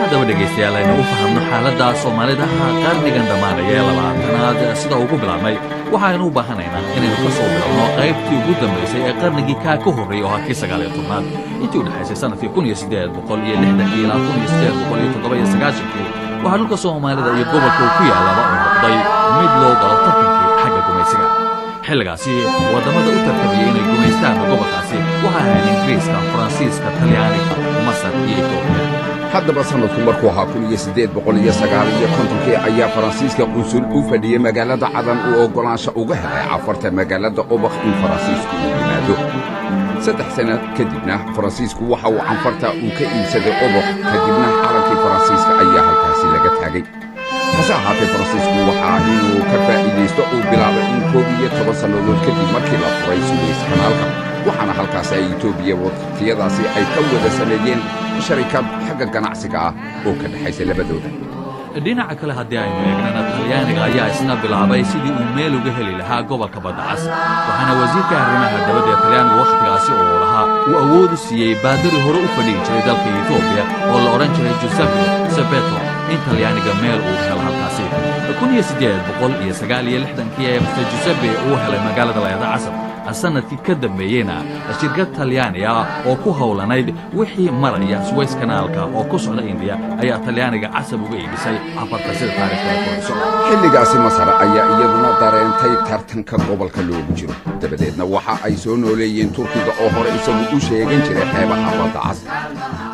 هذا بدك يستيال إنه فهمنا حالة Soomaalida qarnigan dhamaanaya labaatanaad sida ugu bilaabmay waxaanu u baahanaynaa inaynu ka soo bilowno qaybtii ugu dambeysay ee qarnigii ka horreeyay oo halkii 19aad intii u dhaxaysay sanadkii 1860 ilaa 1897 waxaa dhulka Soomaalida iyo gobolka uu ku yaalaba oo noqday mid loo galo tartankii xagga gumaysiga xilligaasi wadamada u tartamiyay inay gumaystaan gobolkaasi waxa ahayd Ingiriiska, Faransiiska, Talyaaniga, Masar iyo Itoobiya haddaba sanadku markuu ahaa 1859 ayaa Faransiiska qusul u fadhiyay magaalada Cadan oo ogolaansho uga helay afarta magaalada Obakh in Faransiisku yimaado 3 sano kadibna Faransiisku waxa uu anfarta uu ka iibsaday Obakh kadibna calankii Faransiiska ayaa halkaasi laga taagay hase ahaatee Faransiisku waxa inuu ka faa'iideysto uu bilaabay in 12 sannadood kadib markii la furay Suez Canalka waxaana halkaas ay Itoobiya waqtiyadaasi ay ka wada sameeyeen sharikad xagga ganacsiga ah oo ka dhaxaysa labadooda dhinaca kale haddii aynu eegnana Talyaaniga ayaa isna bilaabay sidii uu meel uga heli lahaa gobolka Badda Cas waxaana wasiirka arrimaha dibadda ee Talyaaniga waqtigaasi oo lahaa uu awood u siiyey baadari hore u fadhiyi jiray dalka Itoobiya oo la oran jiray Giuseppe Saveto in Talyaaniga meel uu helo halkaasi 1869 ee Giuseppe uu helay magaalada Badda Cas sanadkii ka dambeeyayna shirkad Talyaaniga oo ku hawlanayd wixii maraya Suez Canalka oo ku socda India ayaa Talyaaniga casab uga iibisay afarta sida taariikhda ku soo xilligaasi Masar ayaa iyaduna dareentay tartanka gobolka loogu jiro dabadeedna waxa ay soo nooleeyeen Turkiga oo hore isagu u sheegan jiray xeebaha Badda Cas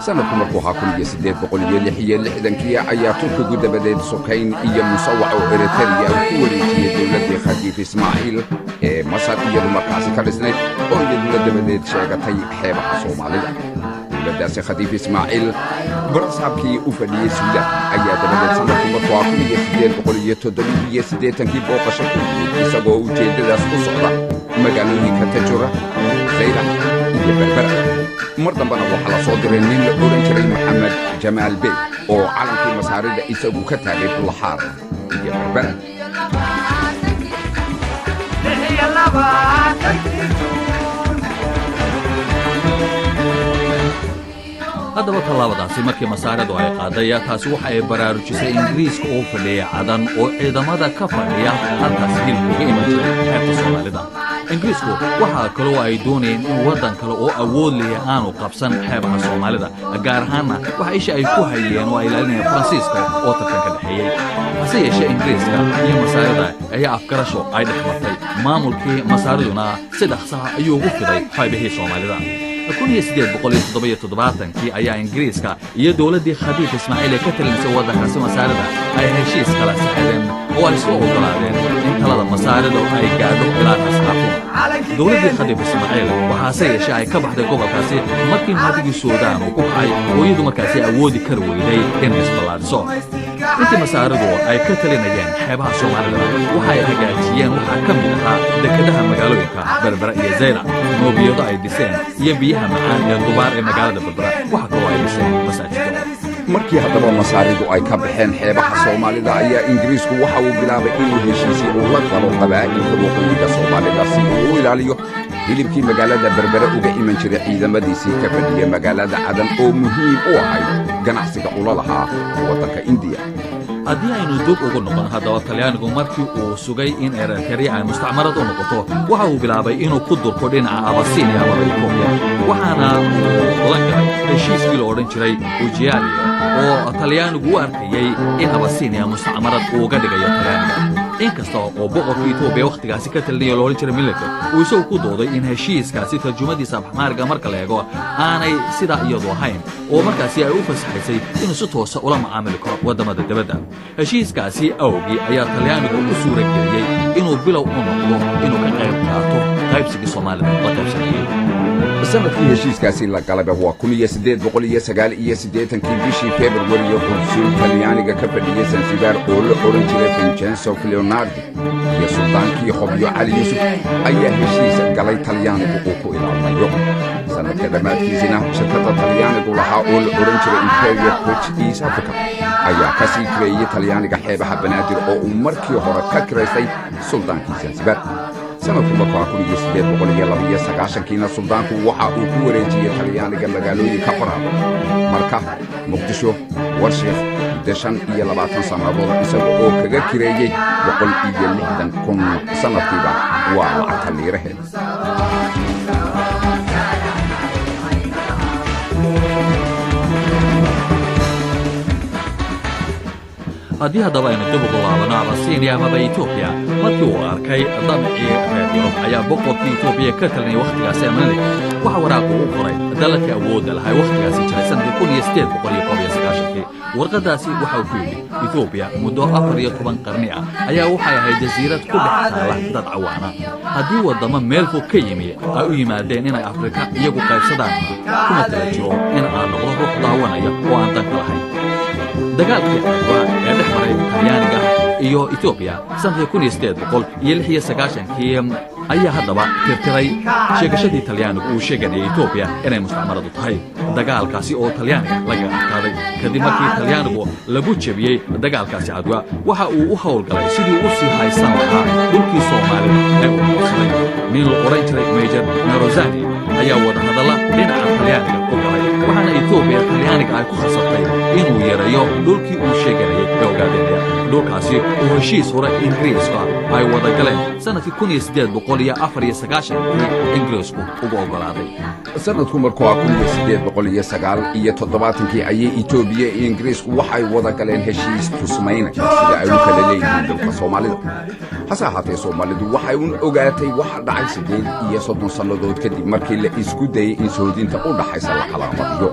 sanadku markuu ahaa 1866 ayaa Turkigu dabadeed sokayn iyo musawac oo Eritrea ku wareejiyay dawladda Khadiif Ismaaciil ee Masar iyo markaasi ka dhisnay oo iyaduna dabadeed sheegatay xeebaha Soomaalida dawladdaasi Khadiif Ismaaciil barsaabkii u fadhiyay Suudaan ayaa dabadeed sanadku markuu ahaa 1887 booqasho ku yimid isagoo ujeedadaas u socda magaalooyinka Tajura, Zayla iyo Berbera mar dambana waxaa la soo diray nin la oran jiray Maxamed Jamaal Bey oo calankii Masaarida isagu ka taagay Bulaxaar iyo Berbera haddaba tallaabadaasi markii Masaaridu ay qaaday taasi waxa ay baraarujisay Ingiriiska oo fadhiya Cadan oo ciidamada ka fadhiya halkaas hilibka iman jiray xeebta Soomaalida Ingiriisku waxa kale oo ay doonayeen in wadan kale oo awood leh aanu qabsan xeebaha Soomaalida gaar ahaan waxa isha ay ku hayeen oo ay ilaalinayeen Faransiiska oo tartanka dhaxeeyay hase yeeshee Ingiriiska iyo Masaarida ayaa afgarasho ay dhexmartay maamulkii Masaariduna si dhaqso ah ayuu ugu fiday xeebihii Soomaalida 1877 ayaa Ingiriiska iyo dawladdii Khadiif Ismaaciil ka talinsay wadankaasi Masaarida ay heshiis kala saxeeyeen oo ay soo ogolaadeen in talada Masaarida ay gaadho ilaa Khartoum dawladdii Khadiif Ismaaciil waxaa yeeshay ay ka baxday gobolkaasi markii maadigii Suudaan uu ku kacay oo iyadu markaasi awoodi kar weyday in isbalaadso intii Masaaridu ay ka talinayeen xeebaha Soomaalida waxay hagaajiyeen waxa ka mid ahaa dekedaha magaalooyinka Berbera iyo Zayla moobiyada ay dhiseen iyo biyaha macaan ee dubaar ee magaalada Berbera waxa kale oo ay dhiseen masaajidda markii haddaba Masaaridu ay ka baxeen xeebaha Soomaalida ayaa Ingiriisku waxa uu bilaabay inuu heshiis uu la galo qabaa'ilka waqooyiga Soomaalida si uu u ilaaliyo hilibkii magaalada Berbera uga iman jiray ciidamadiisii ka fadhiya magaalada Cadan oo muhiim u ahayd ganacsiga ula lahaa wadanka India haddii aynu dib ugu noqon haddaba Talyaanigu markii uu sugay in Eritrea ay mustacmarad u noqoto waxa uu bilaabay inuu ku durko dhinaca Abyssinia ama Ethiopia waxaana la galay heshiiskii la oran jiray Ujiali oo Talyaanigu u arkayay in Abyssinia mustacmarad uu uga dhigayo Talyaaniga inkasta oo boqorka Ethiopia waqtigaasi ka talinayo loo jiray military uu soo ku dooday in heshiiskaasi tarjumadiisa Afxmaariga marka la eego aanay sida iyadu ahayn oo markaasi ay u fasaxaysay inuu si toos ah ula macaamili karo wadamada dibadda heshiiskaasi awgii ayaa Talyaanigu u suurageliyay inuu bilow u noqdo inuu ka qayb qaato qaybsiga Soomaalida la qabsanayay sanadkii heshiiskaasi la galay waa 1889 bishii February konsul Talyaaniga ka fadhiyay Zanzibar oo la oran jiray Vincenzo Leonardi iyo sultaankii Hobyo Ali Yusuf ayaa heshiis galay Talyaanigu oo ku ilaalinayo sanadka dhamaadkiisina shirkadda Talyaanigu lahaa oo la oran jiray Imperial Bridge East Africa ayaa ka sii kireeyay Talyaaniga xeebaha Banaadir oo uu markii hore ka kireysay sultaankii Zanzibar sanadku markuu ha kun iyo siddeed boqol iyo laba iyo sagaashankiina suldaanku waxa uu ku wareejiyey talyaaniga magaalooyinka faraad marka muqdisho warshiikh muddo 25 sannadood isaga oo kaga kireeyey 160,000 sanadkiiba waa lacagta liiraheeda haddii haddaba aynu dib ugu laabano abasiiniya amaba etoobiya markii uu arkay damcii reer yurub ayaa boqorkii etoobiya ka talinay wakhtigaasi ammaanay waxa waraaqu u qoray dalalkii awoodda lahay wakhtigaasi jiray sanadkii 1819 warqadaasi waxa uu ku yidhi etoobiya muddo 14 qarni ah ayaa waxay ahayd jasiirad ku dhex taala dad cawaana haddii waddamo meel fog ka yimi ay u yimaadeen inay afrika iyagu qaybsadaan kuma tala jiro in aan noqdo ruux daawanaya oo aan danka lahayn dagaalkii adwa ee dhex maray talyaaniga iyo etoobiya sanadkii 1896 ayaa haddaba tirtiray sheegashadii talyaanigu uu sheeganayay etoobiya inay mustacmaradu tahay dagaalkaasi oo talyaaniga laga adkaaday kadib markii talyaanigu lagu jebiyey dagaalkaasi adwa waxa uu u howlgalay sidii u sii haysan lahaa dhulkii soomaalida ee uu qabsaday nin la oran jiray major nerozani ayaa wadahadalla dhinaca talyaaniga u galay waxaana etoobiya talyaaniga ay ku khasabtay inuu yareeyo dhulkii uu sheeganayay ee ogaadeynaya dhulkaasi oo heshiis hore ingiriiska ay wada galeen sanadkii 1894 ingiriisku ugu oggolaaday sanadku markuu ha 1879 ayay etoobiya iyo ingiriisku waxay wada galeen heshiis tusmaynaya sida ay u kala leeyihiin dalka soomaalida hase ahaatee soomaalidu waxay un ogaatay waxa dhacay 30 sannadood kadib markii la isku dayey in soodinta u dhaxaysa la calaamadiyo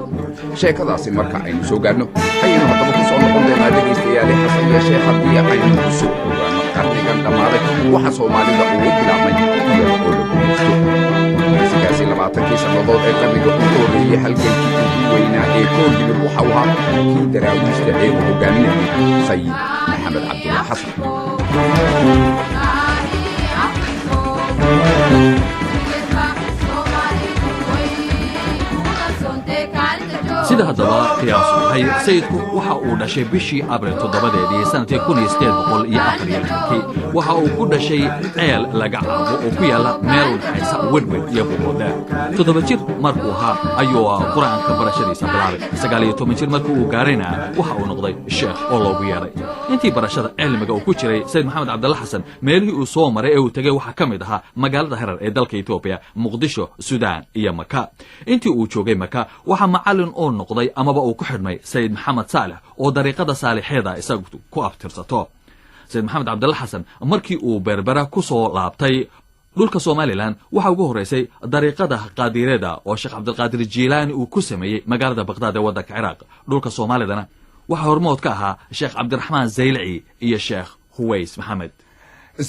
sheekadaasi marka aynu soo gaadhno ayaynu haddaba ku soo noqon doonaa dhegaystayaal xasan yeeshee haddii aynu ku soo ogaano qarnigan dhammaaday waxa soomaalida ugu bilaabmay iyada oo la gumaysto sigaasi 20 sannadood ee qarniga ugu horreeyey halgankii ugu weynaa ee koor yimid waxa uu ahaa kii daraawiista ee uu hogaaminayay sayid maxamed cabdulla xasan sida haddaba qiyaasu yahay sayidku waxa uu dhashay bishii abril 7 sanadkii 1804 waxa uu ku dhashay ceel laga cabo oo ku yaala meel u dhaxaysa wedwed iyo boqoda 7 jir markuu ahaa ayuu quraanka barashadiisa bilaabay 19 jir markuu uu gaarayna waxa uu noqday sheekh oo loogu yeeray intii barashada cilmiga uu ku jiray sayid maxamed cabdulla xasan meelihii uu soo maray ee uu tagay waxa ka mid ahaa magaalada Harar ee dalka Ethiopia Muqdisho Suudaan iyo Maka intii uu joogay Maka waxa macallin oo noqday amaba uu ku xidhmay sayid maxamed saalax oo dariiqada saalixeeda isagu ku abtirsato sayid maxamed cabdulla xasan markii uu berbera ku soo laabtay dhulka Soomaaliland waxa ugu horeysay dariiqada qaadireeda oo Sheekh Cabdulqaadir Jiilaani uu ku sameeyay magaalada Baghdad ee waddanka Ciraaq dhulka Soomaalidana waxa hormood ka ahaa Sheekh Cabdiraxmaan Zaylaci iyo Sheekh Huways Maxamed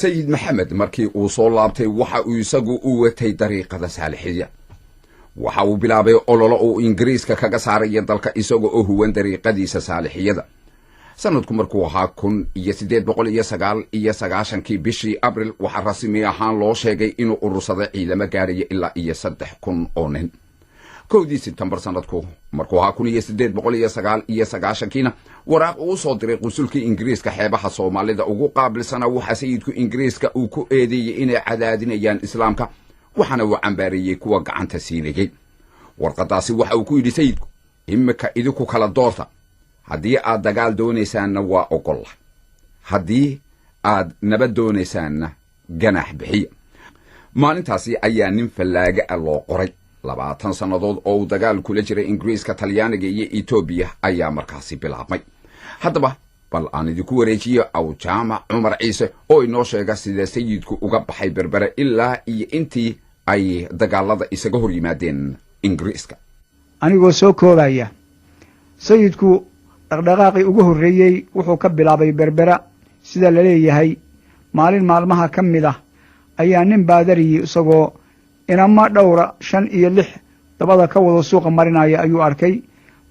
sayid maxamed markii uu soo laabtay waxa uu isagu u watay dariiqada saalixiyada waxa uu bilaabay ololo uu ingiriiska kaga saaraya dalka isaga oo huwan dariiqadiisa saalixiyada sanadku markuu ahaa 1899 bishii abril waxa rasmi ahaan loo sheegay inuu urursaday ciidamo gaaraya ilaa 3,000 oo nin 1 September sanadku markuu ahaa 1899 waraaq uu soo diray qunsulkii ingiriiska xeebaha Soomaalida ugu qaabilsana waxa sayidku ingiriiska uu ku eedeeyay inay cadaadinayaan islaamka waxana uu cambaariyay kuwa gacanta siinayay warqadaasi waxa uu ku yidhi sayidku imika idinku kala doorta haddii aad dagaal doonaysaanna waa ogolla haddii aad nabad doonaysaanna ganax bixiya maalintaasi ayaa nin fallaaga ah loo qoray 20 sannadood oo uu dagaal kula jiray ingiriiska talyaaniga iyo etoobiya ayaa markaasi bilaabmay haddaba bal aan idinku wareejiyo aw jaamac cumar ciise oo inoo sheega sida sayidku uga baxay berbera ilaa iyo intii ay dagaalada isaga hor yimaadeen ingiriiska anigoo soo koobaya sayidku dhaqdhaqaaqii ugu horreeyey wuxuu ka bilaabay berbera sida la leeyahay maalin maalmaha ka mid ah ayaa nin baadariyey isagoo inama dhowra 5 iyo 6 dabada ka wada suuqa marinaya ayuu arkay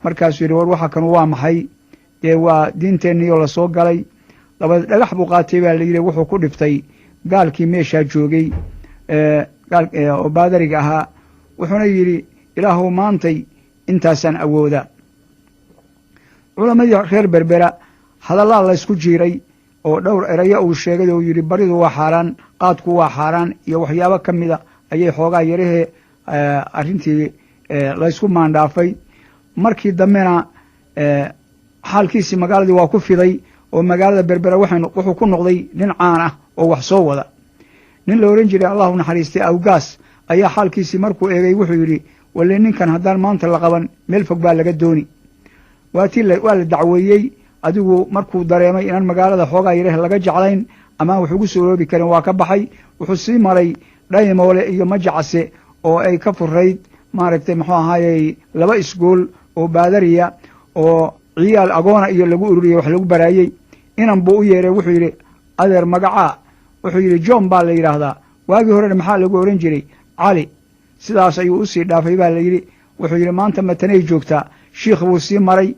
markaasuu yidhi war waxa kan waa maxay dee waa diinteenniyoo la soo galay labada dhagax buu qaatay baa la yidhi wuxuu ku dhiftay gaalkii meeshaa joogay oo baadariga ahaa wuxuuna yidhi ilaahow maantay intaasaan awooda culamadii reer berbera hadallaa laysku jiiray oo dhowr erayo uu sheegay oo yidhi baridu waa xaaraan qaadku waa xaaraan iyo waxyaabo ka mida ayay xoogaa yarahee arrintii laysku maandhaafay markii dambena xaalkiisii magaaladii waa ku fiday oo magaalada berbera wuxuu ku noqday nin caan ah oo wax soo wada nin la ohan jiray allahu naxariistay awgaas ayaa xaalkiisii markuu eegay wuxuu yidhi walle ninkan haddaan maanta la qaban meel fog baa laga dooni waa la dacweeyey adigu markuu dareemay inaan magaalada xoogaa yarah laga jeclayn amaan wax ugu soo roobi karin waa ka baxay wuxuu sii maray dhaymoole iyo majacase oo ay ka furayd maaragtay muxuu ahaayey 2 iskuol oo baadariya oo ciyaal agoona iyo lagu ururiyey wax lagu baraayey inan buu u yeeray wuxuu yidhi adeer magacaa wuxuu yidhi john baa la yidhaahdaa waagii horena maxaa lagu ohan jiray cali sidaas ayuu usii dhaafay baa la yidhi wuxuu yidhi maanta matanay joogtaa shiikh buu sii maray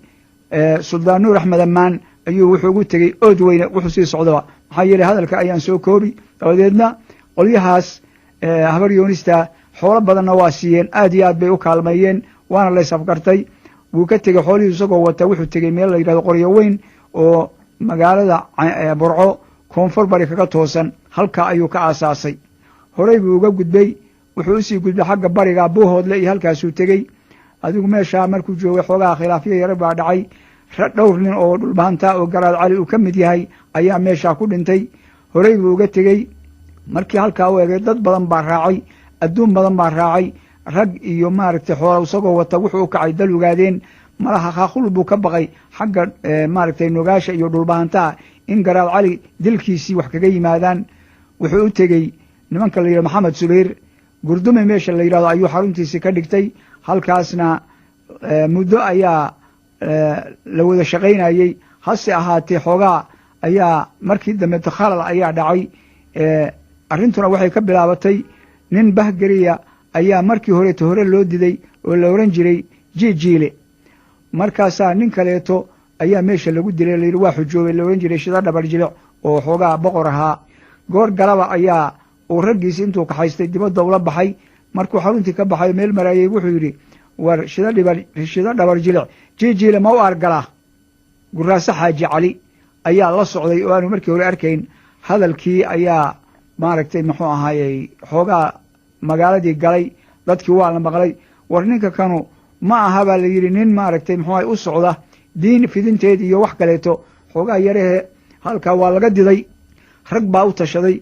suldaan nuur axmed ammaan ayuu wuxuu ugu tegey ood weyne wuxuu sii socdaba maxaa yeelay hadalka ayaan soo koobi dabadeedna qolyahaas habar yoonista xoolo badanna waa siiyeen aad iyo aad bay u kaalmeeyeen waana lays afgartay wuu ka tegey xoolihii isagoo wata wuxuu tegey meel la yidhahdo qoryo weyn oo magaalada burco koonfur bari kaga toosan halkaa ayuu ka aasaasay horey buu uga gudbay wuxuu usii gudbay xagga bariga buuhoodle iyo halkaasuu tegey adigu meeshaa markuu joogay xoogaha khilaafyo yaro baa dhacay dhowr nin oo dhulbahantaa oo garaad cali uu ka mid yahay ayaa meeshaa ku dhintay horey buu uga tegey markii halkaa u egay dad badan baa raacay adduun badan baa raacay rag iyo maaragtay xoola isagoo wata wuxuu u kacay dal ogaadeen malaha khaaqul buu ka baqay xagga maaragtay nogaasha iyo dhulbahantaa in garaad cali dilkiisii wax kaga yimaadaan wuxuu u tegey nimanka la yidhahdo maxamed subayr gurdume meesha la yidhahdo ayuu xaruntiisii ka dhigtay halkaasna muddo ayaa la wada shaqaynayey hase ahaatee xoogaa ayaa markii dambe khalal ayaa dhacay arrintuna waxay ka bilaabatay nin bahgeriya ayaa markii horeeto hore loo diday oo la ohan jiray jijiile markaasaa nin kaleeto ayaa meesha lagu dilay layidhi waa xujoobay la ohan jiray shida dhabar jilic oo xoogaa boqor ahaa goor galaba ayaa uu raggiisi intuu kaxaystay dibadda ula baxay markuu xaruntii ka baxay meel maraayey wuxuu yidhi war shida dhabar jilic jijiile ma u argalaa guraase xaaji cali ayaa la socday oo aanu markii hore arkayn hadalkii ayaa maaragtay muxuu ahaayey xoogaa magaaladii galay dadkii waa la maqlay war ninka kanu ma aha baa la yidhi nin maaragtay muxuu ahay u socda diin fidinteed iyo wax kaleeto xoogaa yarahee halkaa waa laga diday rag baa u tashaday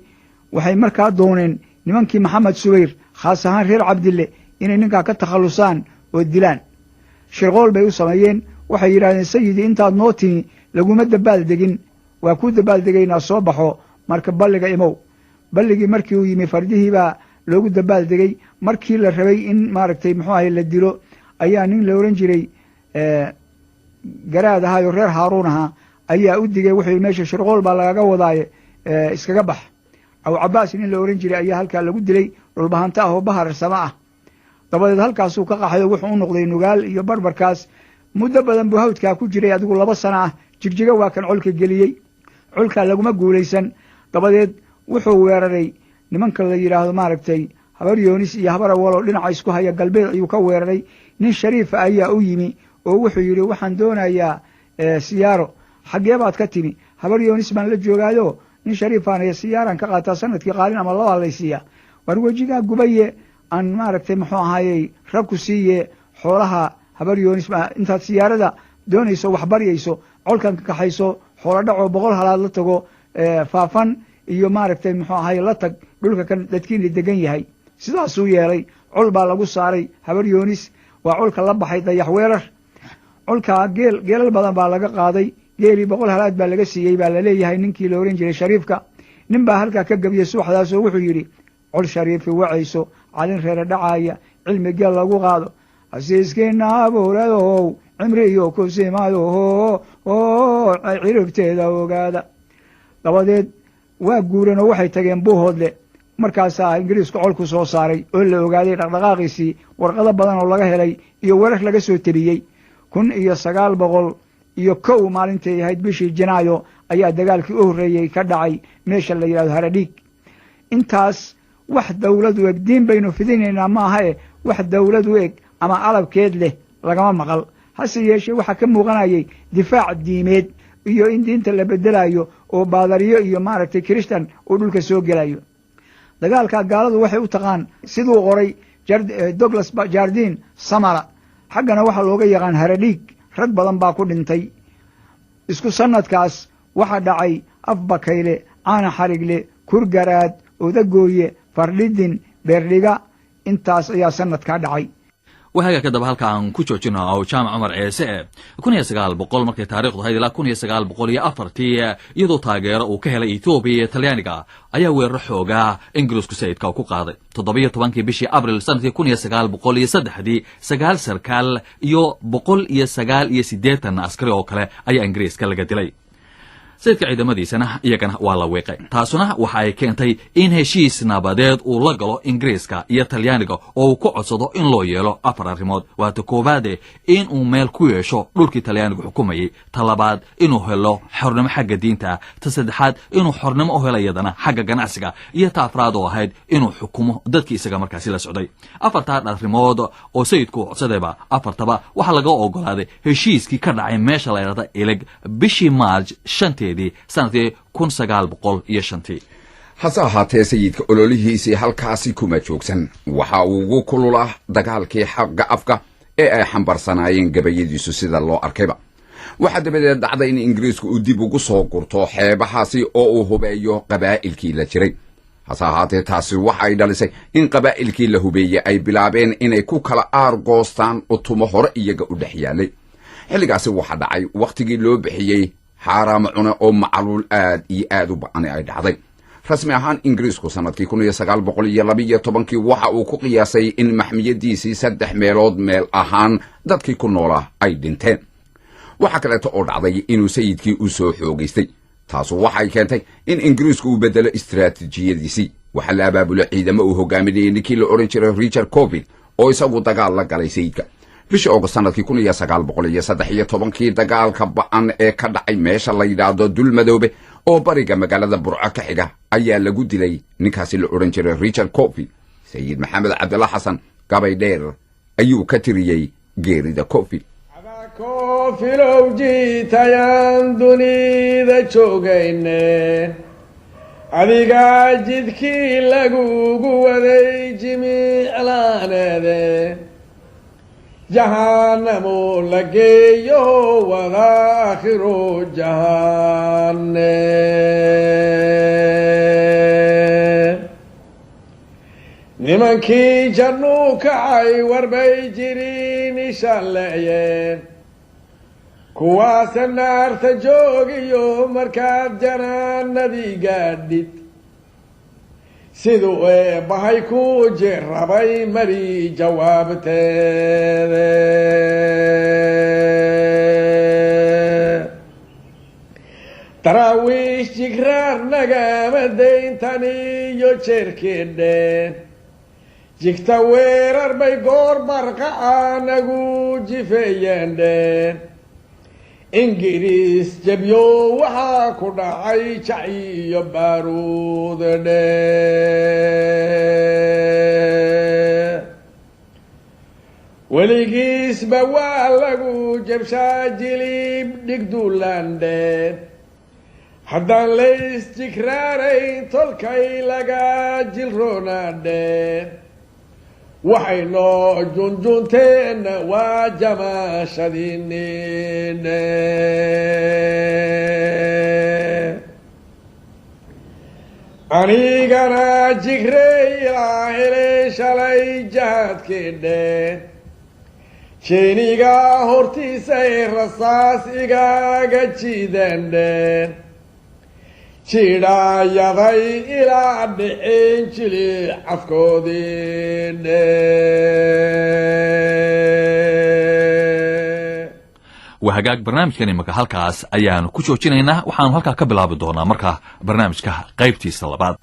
waxay markaa dooneen nimankii maxamed subayr khaas ahaan reer cabdille inay ninkaa ka takhallusaan oo dilaan shirqool bay u sameeyeen waxay yidhahdeen sayidii intaad noo timi laguma dabaal degin waa ku dabaal degaynaa soo baxo marka balliga imow balligii markii uu yimi fardihii baa loogu dabaal degay markii la rabay in maaragtay muxuu ahay la dilo ayaa nin la ohan jiray garaad ahaayo reer haaruun ahaa ayaa u digay wuxuu meesha shirqool baa lagaga wadaaye iskaga bax aw cabaas nin la ohan jiray ayaa halkaa lagu dilay dhulbahanta ah oo bahar sama ah dabadeed halkaasuu ka qaxay oo wuxuu u noqday nugaal iyo barbarkaas muddo badan buu hawdkaa ku jiray adigu 2 sano ah jigjiga waa kan colka geliyey colkaa laguma guulaysan dabadeed wuxuu weeraray nimanka la yidhaahdo maaragtay habar yoonis iyo habar awaloo dhinaca isku haya galbeed ayuu ka weeraray nin shariifa ayaa u yimi oo wuxuu yidhi waxaan doonayaa siyaaro xaggee baad ka timi habar yoonis baan la joogaayo nin shariifaan siyaaran ka qaataa sanadkii qaalin ama 2 laysiiya war wejigaa gubaye aan maaragtay muxuu ahaayey rag ku siiye xoolaha habar yoonis intaad siyaarada doonayso wax baryayso colkan ka kaxayso xoolo dhacoo 100 halaad la tago faafan iyo maaragtay muxuu ahaye la tag dhulka kan dadkiina degan yahay sidaasuu yeelay col baa lagu saaray habar yoonis waa colka la baxay dayax weerar colkaa geelal badan baa laga qaaday geelii 100 halaad baa laga siiyey baa la leeyahay ninkii la ohan jiray shariifka nin baa halkaa ka gebiyey subaxdaas oo wuxuu yidhi col shariifi wacayso calin reere dhacaaya cilmi geel lagu qaado hasiiskiina abuuradow cimri iyo kusimayo ciribteeda ogaada dabadeed waa guuran oo waxay tageen buuhoodle markaasaa ingiriisku colku soo saaray oo la ogaaday dhaqdhaqaaqiisii warqado badan oo laga helay iyo weerar laga soo teliyey 1901 maalintay ahayd bishii janaayo ayaa dagaalkii u horreeyey ka dhacay meesha la yidhahdo haradhiig intaas wax dawladu eg diin baynu fidinaynaa maaha wax dawladu eg ama alabkeed leh lagama maqal hase yeeshee waxaa ka muuqanayay difaac diimeed iyo in diinta la bedelayo oo baadariyo iyo maaragtay kristan uu dhulka soo gelayo dagaalka gaaladu waxay u taqaan siduu qoray Douglas Jardine Samara xaggana waxa looga yaqaan haradhiig rag badan baa ku dhintay isku sanadkaas waxa dhacay afbakayle caana xarigle kurgaraad odagooye fardhidin beerdhiga intaas ayaa sanadkaa dhacay وهاجا كدب هالكا عن كوتشوتشنا أو جامع عمر عيسى كوني سجال بقول مركي تاريخ هاي لا كوني سجال بقول يا أفرتي يدو تاجر وكهلا إثيوبيا تليانيكا أيا ويرحوجا إنجلس كسيد كاوكو قاضي تضبيط طبعاً بشي أبريل سنة كوني سجال بقول يصدح دي سجال سركال يو بقول يسجال يسديت الناس وكلا أيا إنجليز كلا جدلي sayidka ciidamadiisana iyagana waa la weeqay taasuna waxa ay keentay in heshiis nabadeed uu la galo ingiriiska iyo talyaaniga oo uu ku codsado in loo yeelo afar arrimood waata koowaade in uu meel ku yeesho dhulkii talyaanigu xukumayay talabaad inuu helo xornimo xagga diinta ta saddexaad inuu xornimo u helo iyadana xagga ganacsiga iyo ta afraad oo ahayd inuu xukumo dadkii isaga markaasi la socday afartaa arrimood oo sayidku codsadayba afartaba waxa laga ogolaaday heshiiskii ka dhacay meesha la yiraahdo ilig bishii March 5 sanadkii 1905 hase ahaatee sayidka ololihiisii halkaasi kuma joogsan waxa uu ugu kululaa dagaalkii xagga afka ee ay xambarsanaayeen gabayadiisu sida loo arkayba waxa dabadeed dhacday in ingiriisku uu dib ugu soo gurto xeebahaasi oo uu hubeeyo qabaa'ilkii la jiray hase ahaatee taasi waxa ay dhalisay in qabaa'ilkii la hubeeyey ay bilaabeen inay ku kala aargoostaan utumo hore iyaga u dhex yaalay xilligaasi waxa dhacay wakhtigii loo bixiyey حرام عنا أو معلول آد إياد وبأني أي دعضي رسمي أهان إنجليزكو سنة كي يسقال بقولي يلبية طبعا كي وحا وكقياسي إن محمية ديسي سدح ميلود ميل أهان داد كي كنولا أي دينتين وحا كلا تقول عضي إنو سيد كي أسو حوغيستي تاسو وحا كانتي إن إنجليزكو بدل استراتيجية ديسي وحا بابو العيدة مأوهو قاملي إن كي لأورنشر ريتشارد كوفيل أو يساقو دقال لك علي سيدك bishii August sanadkii 1913 dagaalka ba'an ee ka dhacay meesha la yiraahdo Dulmadoobe oo bariga magaalada Burco ka xiga ayaa lagu dilay ninkaasi la oran jiray Richard Coffey Sayid Maxamed Cabdullah Xasan gabay dheer ayuu ka tiriyay geerida Coffey Coffey loo jiitayaan dunida joogayne adiga jidkii lagu waday jimiclaanade جهنم لقيه والآخر جهنم نمكي جنوك عي وربي جريني شلعين كواس النار تجوغي يوم مركات جنان ندي قادت sidoo ee bahay ku jirabay mari jawaabteeda tarawiish jigraar nagama deyntani iyo jeerkeedhe jigta weerar bay goor barqa anagu jifeeyandhe ingiriis jabyo waxaa ku dhacay jaci iyo baaruudadhe weligiisba waa lagu jabshaa jilib dhigdulandhe haddaan lays jigraarayn tolkay laga jilroonadhe waxayno junjunteen waa jamaashadiinine anigana jigrey ilaa helay shalay jahadkeedhe jeeniga hortiisay rasaas igaaga jiidandhe jidhaayaday ilaa dhicin jili afkoodiine وهجاك برنامجكني مكا halkaas ayaanu ku joojinaynaa waxaanu halkaa ka bilaabi doonaa marka barnaamijka qaybtiisa labaad